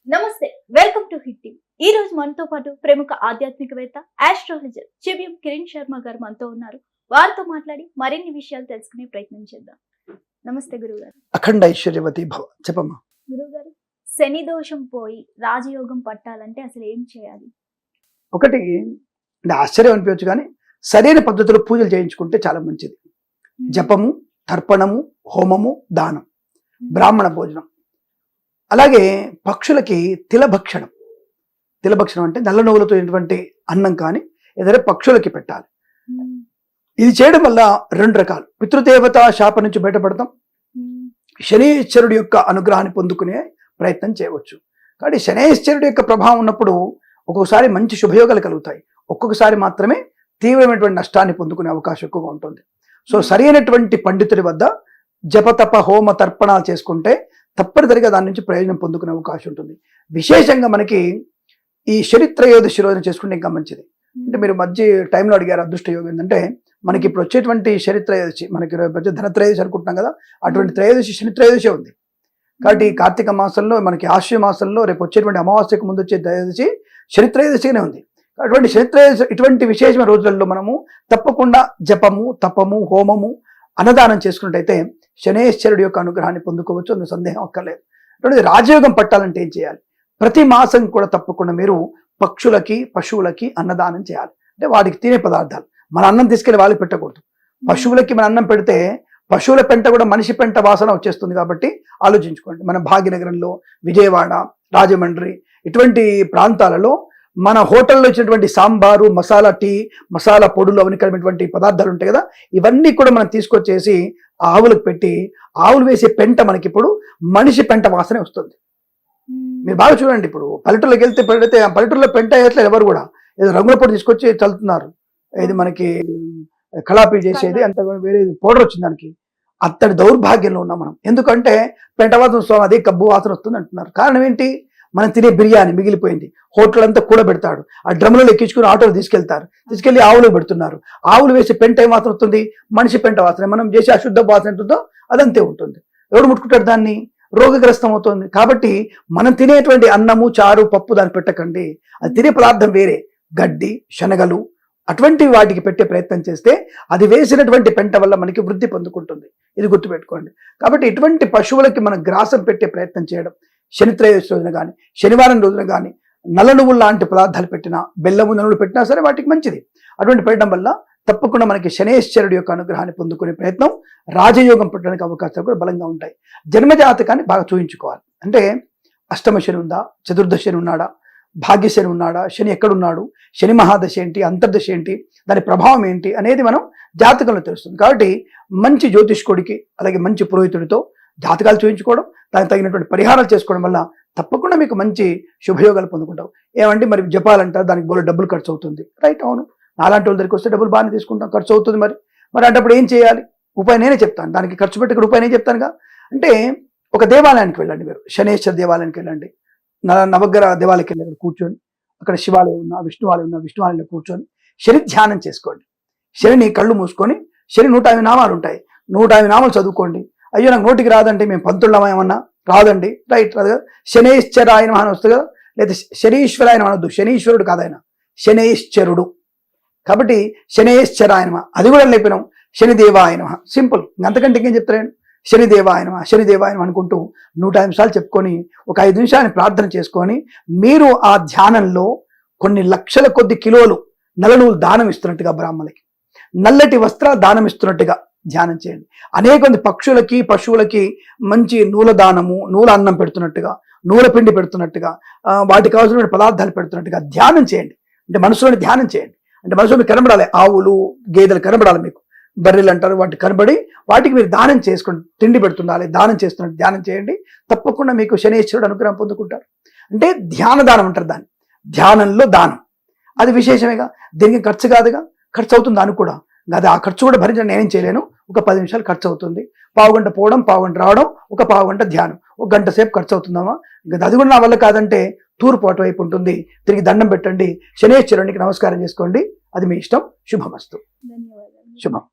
నమస్తే, welcome to hit TV. ఈ రోజు మనతో పాటు ప్రముఖ ఆధ్యాత్మికవేత్త ఆస్ట్రాలజర్ చెవియం కిరణ్ శర్మ గారు మనతో ఉన్నారు. వారితో మాట్లాడి మరిన్ని విషయాలు తెలుసుకునే ప్రయత్నం చేద్దాం. నమస్తే గురుగారు. అఖండ ఐశ్వర్యవతి భవ. చెప్పమ్మా. గురుగారు, శని దోషం పోయి రాజయోగం పట్టాలంటే అసలు ఏం చేయాలి? ఒకటి అంటే ఆశ్చర్యం అనిపించచ్చు, కానీ సరైన పద్ధతిలో పూజలు చేయించుకుంటే చాలా మంచిది. జపము, తర్పణము, హోమము, దానం, బ్రాహ్మణ భోజనం, అలాగే పక్షులకి తిలభక్షణం. తిలభక్షణం అంటే నల్ల నువ్వులతో అయినటువంటి అన్నం కానీ ఏదైనా పక్షులకి పెట్టాలి. ఇది చేయడం వల్ల రెండు రకాలు: పితృదేవత శాప నుంచి బయటపడతాం, శనీశ్వరుడి యొక్క అనుగ్రహాన్ని పొందుకునే ప్రయత్నం చేయవచ్చు. కాబట్టి శనీశ్వరుడి యొక్క ప్రభావం ఉన్నప్పుడు ఒక్కొక్కసారి మంచి శుభయోగాలు కలుగుతాయి, ఒక్కొక్కసారి మాత్రమే తీవ్రమైనటువంటి నష్టాన్ని పొందుకునే అవకాశం ఎక్కువగా ఉంటుంది. సో సరైనటువంటి పండితుడి వద్ద జపతప హోమ తర్పణాలు చేసుకుంటే తప్పనిసరిగా దాని నుంచి ప్రయోజనం పొందుకునే అవకాశం ఉంటుంది. విశేషంగా మనకి ఈ శనిత్రయోదశి రోజున చేసుకుంటే ఇంకా మంచిది. అంటే మీరు మధ్య టైంలో అడిగారు అదృష్ట యోగం ఏంటంటే, మనకి ఇప్పుడు వచ్చేటువంటి శనిత్రయోదశి, మనకి ధనత్రయోదశి అనుకుంటున్నాం కదా, అటువంటి త్రయోదశి శనిత్రయోదశి ఉంది. కాబట్టి కార్తీక మాసంలో మనకి ఆశ్వయ మాసంలో రేపు వచ్చేటువంటి అమావాస్యకు ముందు వచ్చే త్రయోదశి శనిత్రయోదశిగానే ఉంది. అటువంటి శనిత్రయోదశి ఇటువంటి విశేషమైన రోజులలో మనము తప్పకుండా జపము, తపము, హోమము, అన్నదానం చేసుకున్నట్టయితే శనేశ్వరుడి యొక్క అనుగ్రహాన్ని పొందుకోవచ్చు, అందులో సందేహం అక్కర్లేదు. అటువంటి రాజయోగం పట్టాలంటే ఏం చేయాలి? ప్రతి మాసం కూడా తప్పకుండా మీరు పక్షులకి, పశువులకి అన్నదానం చేయాలి. అంటే వాటికి తినే పదార్థాలు, మన అన్నం తీసుకెళ్ళి వాళ్ళకి పెట్టకూడదు. పశువులకి మన అన్నం పెడితే పశువుల పెంట కూడా మనిషి పెంట వాసన వచ్చేస్తుంది. కాబట్టి ఆలోచించుకోండి. మన భాగ్యనగరంలో, విజయవాడ, రాజమండ్రి ఇటువంటి ప్రాంతాలలో మన హోటల్లో ఇచ్చినటువంటి సాంబారు, మసాలా టీ, మసాలా పొడులు, అవన్నీ కలిపినటువంటి పదార్థాలు ఉంటాయి కదా, ఇవన్నీ కూడా మనం తీసుకొచ్చేసి ఆవులకు పెట్టి, ఆవులు వేసే పెంట మనకి ఇప్పుడు మనిషి పెంట వాసనే వస్తుంది. మీరు బాగా చూడండి, ఇప్పుడు పల్లెటూరులోకి వెళ్తే పెడితే ఆ పల్లెటూరులో పెంట వేయట్లేదు ఎవరు కూడా, ఏదో రంగుల పొడి తీసుకొచ్చి చల్లుతున్నారు. ఇది మనకి కళాపీ చేసేది అంత వేరే పౌడర్ వచ్చింది దానికి. అంతటి దౌర్భాగ్యంలో ఉన్నాం మనం. ఎందుకంటే పెంట వాసన అదే కబ్బు వాసన వస్తుంది అంటున్నారు. కారణం ఏంటి? మనం తినే బిర్యానీ మిగిలిపోయింది, హోటల్ అంతా కూడా పెడతాడు, ఆ డ్రమ్లలో ఎక్కించుకుని ఆటోలు తీసుకెళ్లి ఆవులు పెడుతున్నారు. ఆవులు వేసే పెంట ఏం వాసన వస్తుంది? మనిషి పెంట వాసన. మనం చేసే అశుద్ధ వాసన ఎంతుందో అదంతే ఉంటుంది. ఎవడు ముట్టుకుంటాడు దాన్ని? రోగగ్రస్తం అవుతుంది. కాబట్టి మనం తినేటువంటి అన్నము, చారు, పప్పు దాన్ని పెట్టకండి. అది తినే పదార్థం వేరే, గడ్డి, శనగలు అటువంటి వాటికి పెట్టే ప్రయత్నం చేస్తే అది వేసినటువంటి పెంట వల్ల మనకి వృద్ధి పొందుకుంటుంది. ఇది గుర్తుపెట్టుకోండి. కాబట్టి ఇటువంటి పశువులకి మనం గ్రాసం పెట్టే ప్రయత్నం చేయడం, శనిత్రయోదశి రోజున కానీ, శనివారం రోజున కానీ నల్ల నువ్వులు లాంటి పదార్థాలు పెట్టినా, బెల్లము, నలుగులు పెట్టినా సరే వాటికి మంచిది. అటువంటి పెట్టడం వల్ల తప్పకుండా మనకి శనేశ్వరుడి యొక్క అనుగ్రహాన్ని పొందుకునే ప్రయత్నం, రాజయోగం పెట్టడానికి అవకాశాలు కూడా బలంగా ఉంటాయి. జన్మజాతకాన్ని బాగా చూయించుకోవాలి. అంటే అష్టమ శని ఉందా, చతుర్దశ శని ఉన్నాడా, భాగ్యశని ఉన్నాడా, శని ఎక్కడున్నాడు, శని మహాదశ ఏంటి, అంతర్దశ ఏంటి, దాని ప్రభావం ఏంటి అనేది మనం జాతకంలో తెలుస్తుంది. కాబట్టి మంచి జ్యోతిష్కుడికి, అలాగే మంచి పురోహితుడితో జాతకాలు చూయించుకోవడం, దానికి తగినటువంటి పరిహారాలు చేసుకోవడం వల్ల తప్పకుండా మీకు మంచి శుభయోగాలు పొందుకుంటావు. ఏమంటే మరి జపాలంటారు, దానికి బోల డబ్బులు ఖర్చు అవుతుంది. రైట్, అవును, నాలాంటి వాళ్ళ దగ్గరికి వస్తే డబ్బులు బాగానే తీసుకుంటాం, ఖర్చు అవుతుంది. మరి అంటప్పుడు ఏం చేయాలి? ఉపాయం నేనే చెప్తాను. దానికి ఖర్చు పెట్టి ఉపాయం నేను చెప్తానుగా. అంటే ఒక దేవాలయానికి వెళ్ళండి, మీరు శనేశ్వర దేవాలయానికి వెళ్ళండి, నవగ్రహ దేవాలయానికి వెళ్ళి కూర్చొని, అక్కడ శివాలయం ఉన్నా, విష్ణువాలయం ఉన్నా, విష్ణువాలయంలో కూర్చొని శని ధ్యానం చేసుకోండి. శనిని కళ్ళు మూసుకొని, శని 150 నామాలు ఉంటాయి, 150 నామాలు చదువుకోండి. అయ్యో నాకు నోటికి రాదంటే మేము పంతుళ్ళమా ఏమన్నా? రాదండి, రైట్, రాదు కదా. శనేశ్వరాయ నమః అని వస్తుంది కదా, లేదా శనీశ్వరాయ నమః అనొద్దు, శనీశ్వరుడు కాదాయన, శనేశ్వరుడు. కాబట్టి శనేశ్వరాయ నమః అది కూడా లేపినాం, శనిదేవాయ నమః. సింపుల్, అంతకంటే ఇంకేం చెప్తాను? శనిదేవాయ నమః, శనిదేవాయ నమః అనుకుంటూ 150 సార్లు చెప్పుకొని ఒక 5 నిమిషాలు ప్రార్థన చేసుకొని, మీరు ఆ ధ్యానంలో కొన్ని లక్షల కొద్ది కిలోలు నల్ల నువ్వులు దానం ఇస్తున్నట్టుగా, బ్రాహ్మణులకి నల్లటి వస్త్రాలు దానం ఇస్తున్నట్టుగా ధ్యానం చేయండి. అనేక మంది పక్షులకి, పశువులకి మంచి నూల దానము, నూల అన్నం పెడుతున్నట్టుగా, నూల పిండి పెడుతున్నట్టుగా, వాటికి కావాల్సిన పదార్థాలు పెడుతున్నట్టుగా ధ్యానం చేయండి. అంటే మనసులోని ధ్యానం చేయండి. అంటే మనసులో మీకు కనబడాలి, ఆవులు, గేదెలు కనబడాలి, మీకు బర్రెలు అంటారు, వాటికి కనబడి వాటికి మీరు దానం చేసుకోండి. తిండి పెడుతుండాలి, దానం చేస్తున్నట్టు ధ్యానం చేయండి. తప్పకుండా మీకు శనేశ్వరుడు అనుగ్రహం పొందుకుంటారు. అంటే ధ్యాన దానం అంటారు దాన్ని, ధ్యానంలో దానం. అది విశేషమేగా, దీనికి ఖర్చు కాదుగా, ఖర్చు అవుతుంది దానికి కూడా. అది ఆ ఖర్చు కూడా భరించడం నేనేం చేయలేను. ఒక 10 నిమిషాలు ఖర్చు అవుతుంది, పావుగంట పోవడం, పావుగంట రావడం, ఒక పావుగంట ధ్యానం, ఒక గంట సేపు ఖర్చు అవుతుందమ్మా. అది కూడా నా వల్ల కాదంటే తూర్పు అటువైపు ఉంటుంది, తిరిగి దండం పెట్టండి, శనేశ్వరునికి నమస్కారం చేసుకోండి. అది మీ ఇష్టం. శుభమస్తు. ధన్యవాదాలు. శుభం.